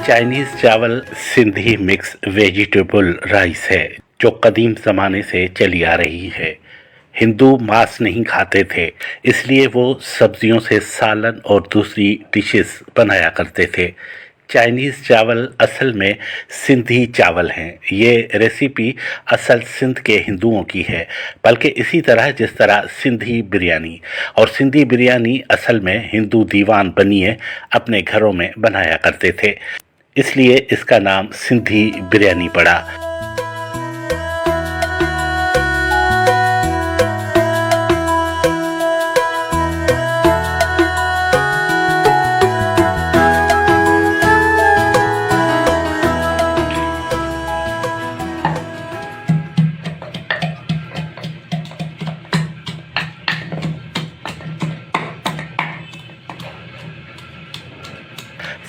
Chinese चावल Sindhi mix vegetable rice है जो कदीम ज़माने से चली आ रही है। हिंदू मांस नहीं खाते थे, इसलिए वो सब्जियों से सालन और दूसरी डिशेस बनाया करते थे। चाइनीज़ चावल असल में सिंधी चावल हैं। ये रेसिपी असल सिंध के हिंदुओं की है, बल्कि इसी तरह जिस तरह सिंधी बिरयानी, और सिंधी बिरयानी असल में हिंदू दीवान बनिए अपने घरों में बनाया करते थे, इसलिए इसका नाम सिंधी बिरयानी पड़ा।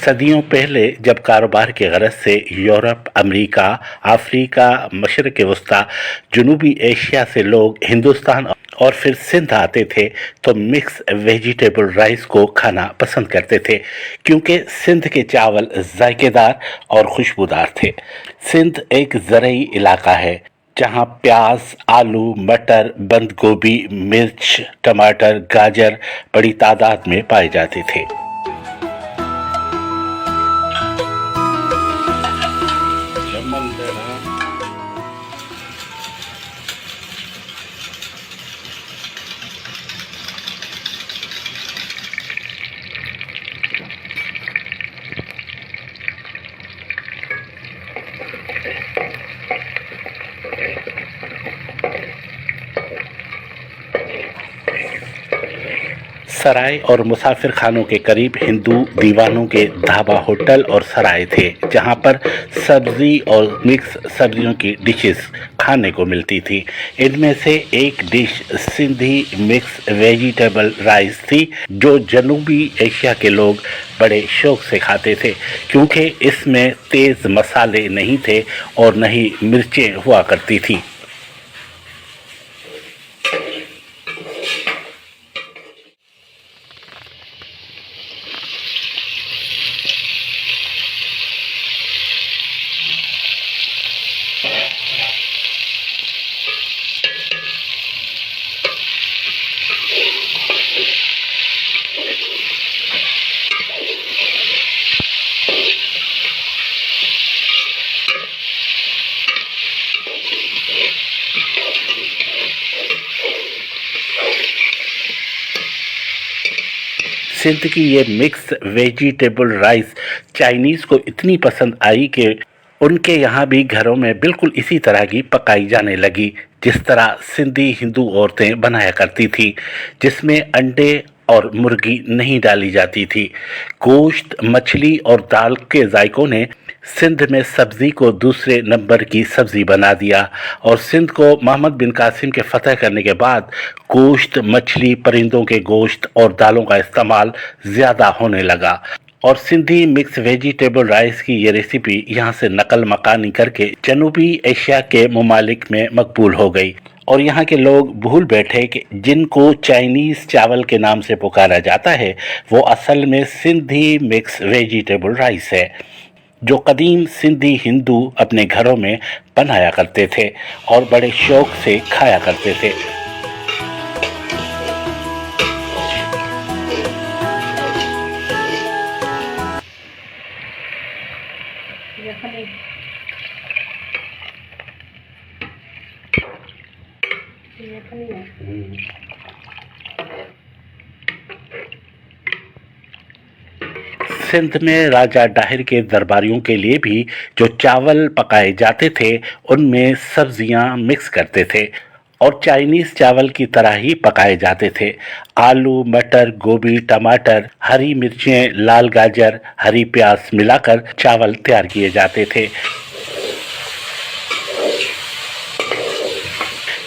सदियों पहले जब कारोबार के गरज से यूरोप, अमेरिका, अफ्रीका, मशरक़ वस्ता, जनूबी एशिया से लोग हिंदुस्तान और फिर सिंध आते थे तो मिक्स वेजिटेबल राइस को खाना पसंद करते थे, क्योंकि सिंध के चावल जायकेदार और खुशबूदार थे। सिंध एक ज़रई इलाका है जहाँ प्याज, आलू, मटर, बंद गोभी, मिर्च, टमाटर, गाजर बड़ी तादाद में पाए जाते थे। सराय और मुसाफिर खानों के करीब हिंदू दीवानों के ढाबा, होटल और सराय थे, जहां पर सब्जी और मिक्स सब्जियों की डिशेस खाने को मिलती थी। इनमें से एक dish Sindhi mix vegetable rice थी, जो जनूबी एशिया के लोग बड़े शौक से खाते थे, क्योंकि इसमें तेज़ मसाले नहीं थे और न ही मिर्चें हुआ करती थी। सिंध की ये मिक्स वेजिटेबल राइस चाइनीज़ को इतनी पसंद आई कि उनके यहाँ भी घरों में बिल्कुल इसी तरह की पकाई जाने लगी, जिस तरह सिंधी हिंदू औरतें बनाया करती थी, जिसमें अंडे और मुर्गी नहीं डाली जाती थी। गोश्त, मछली और दाल के जायकों ने सिंध में सब्ज़ी को दूसरे नंबर की सब्ज़ी बना दिया, और सिंध को मोहम्मद बिन कासिम के फ़तह करने के बाद गोश्त, मछली, परिंदों के गोश्त और दालों का इस्तेमाल ज़्यादा होने लगा, और सिंधी मिक्स वेजिटेबल राइस की ये रेसिपी यहाँ से नकल मकानी करके जनूबी एशिया के ममालिक में मकबूल हो गई, और यहाँ के लोग भूल बैठे कि जिनको चाइनीज़ चावल के नाम से पुकारा जाता है वो असल में सिंधी मिक्स वेजिटेबल राइस है, जो कदीम सिंधी हिंदू अपने घरों में बनाया करते थे और बड़े शौक से खाया करते थे। सिंध में राजा डाहिर के दरबारियों के लिए भी जो चावल पकाए जाते थे उनमें सब्जियां मिक्स करते थे और चाइनीज़ चावल की तरह ही पकाए जाते थे। आलू, मटर, गोभी, टमाटर, हरी मिर्चें, लाल गाजर, हरी प्याज मिलाकर चावल तैयार किए जाते थे।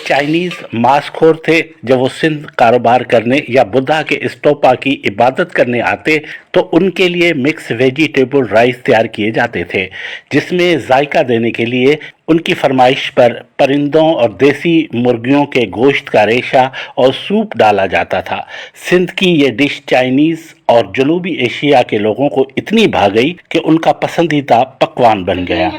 चाइनीज़ मांसखोर थे। जब वो सिंध कारोबार करने या बुद्धा के स्तूपा की इबादत करने आते तो उनके लिए मिक्स वेजिटेबल राइस तैयार किए जाते थे, जिसमें जायका देने के लिए उनकी फरमाइश पर परिंदों और देसी मुर्गियों के गोश्त का रेशा और सूप डाला जाता था। सिंध की ये डिश चाइनीज़ और जनूबी एशिया के लोगों को इतनी भा गई कि उनका पसंदीदा पकवान बन गया।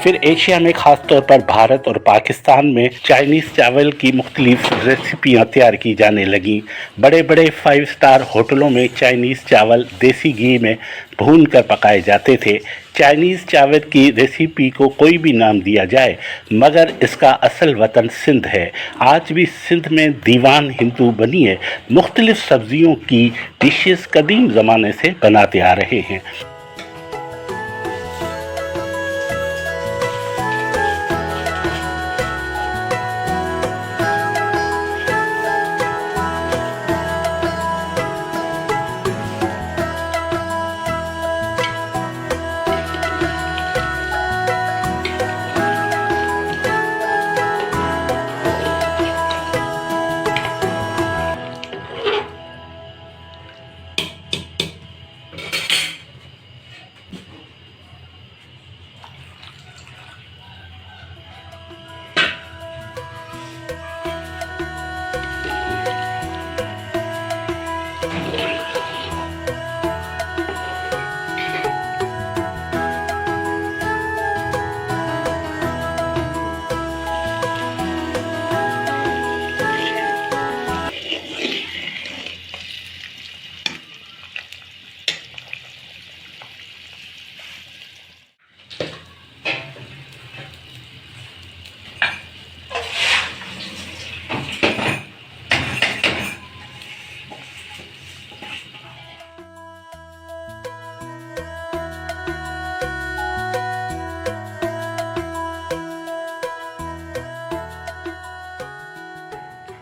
फिर एशिया में खास तौर पर भारत और पाकिस्तान में चाइनीज़ चावल की मुख्तलिफ रेसिपियाँ तैयार की जाने लगीं। बड़े बड़े 5 स्टार होटलों में चाइनीज़ चावल देसी घी में भून कर पकाए जाते थे। चाइनीज़ चावल की रेसिपी को कोई भी नाम दिया जाए, मगर इसका असल वतन सिंध है। आज भी सिंध में दीवान हिंदू बनिए मुख्तलिफ सब्जियों की डिशेस कदीम ज़माने से बनाते आ रहे हैं।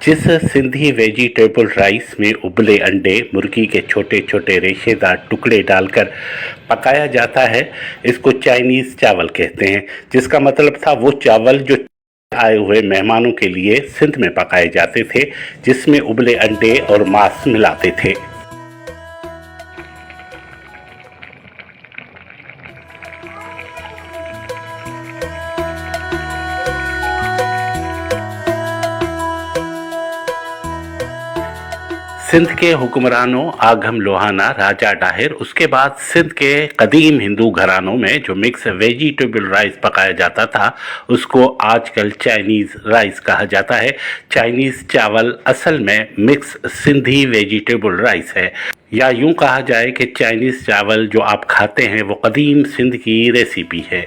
जिस सिंधी वेजिटेबल राइस में उबले अंडे, मुर्गी के छोटे छोटे रेशेदार टुकड़े डालकर पकाया जाता है, इसको चाइनीज़ चावल कहते हैं। जिसका मतलब था वो चावल जो आए हुए मेहमानों के लिए सिंध में पकाए जाते थे, जिसमें उबले अंडे और मांस मिलाते थे। सिंध के हुक्मरानों आगम लोहाना, राजा डाहिर, उसके बाद सिंध के कदीम हिंदू घरानों में जो मिक्स वेजिटेबल राइस पकाया जाता था उसको आजकल चाइनीज़ राइस कहा जाता है। चाइनीज़ चावल असल में मिक्स सिंधी वेजिटेबल राइस है, या यूं कहा जाए कि चाइनीज़ चावल जो आप खाते हैं वो कदीम सिंध की रेसिपी है।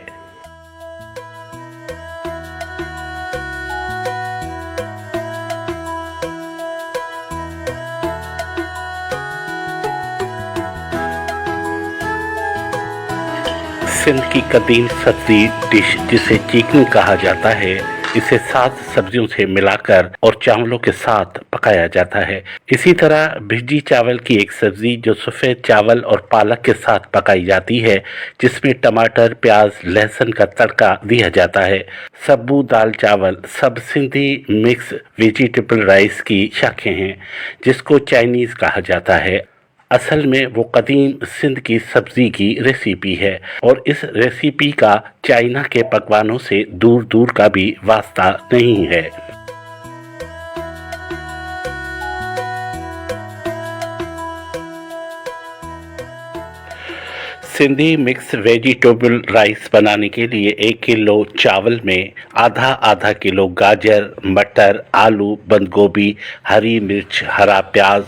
सिंध की कदीम सब्जी डिश जिसे चीकनी कहा जाता है, इसे 7 सब्जियों से मिलाकर और चावलों के साथ पकाया जाता है। इसी तरह भिज्जी चावल की एक सब्जी जो सफ़ेद चावल और पालक के साथ पकाई जाती है, जिसमें टमाटर, प्याज, लहसुन का तड़का दिया जाता है। सब्बू दाल चावल सब सिंधी मिक्स वेजिटेबल राइस की शाखें हैं, जिसको चाइनीज़ कहा जाता है। असल में वो कदीम सिंध की सब्ज़ी की रेसिपी है और इस रेसिपी का चाइना के पकवानों से दूर दूर का भी वास्ता नहीं है। सिंधी मिक्स वेजिटेबल राइस बनाने के लिए 1 किलो चावल में आधा आधा किलो गाजर, मटर, आलू, बंद गोभी, हरी मिर्च, हरा प्याज,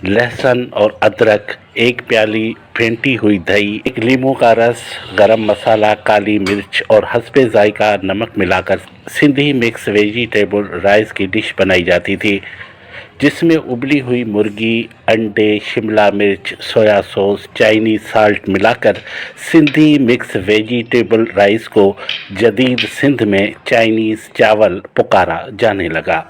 लहसुन और अदरक, 1 प्याली फेंटी हुई दही, 1 नींबू का रस, गरम मसाला, काली मिर्च और हस्बे जायका नमक मिलाकर सिंधी मिक्स वेजिटेबल राइस की डिश बनाई जाती थी। जिसमें उबली हुई मुर्गी, अंडे, शिमला मिर्च, सोया सॉस, चाइनीज साल्ट मिलाकर सिंधी मिक्स वेजिटेबल राइस को जदीद सिंध में चाइनीज चावल पुकारा जाने लगा।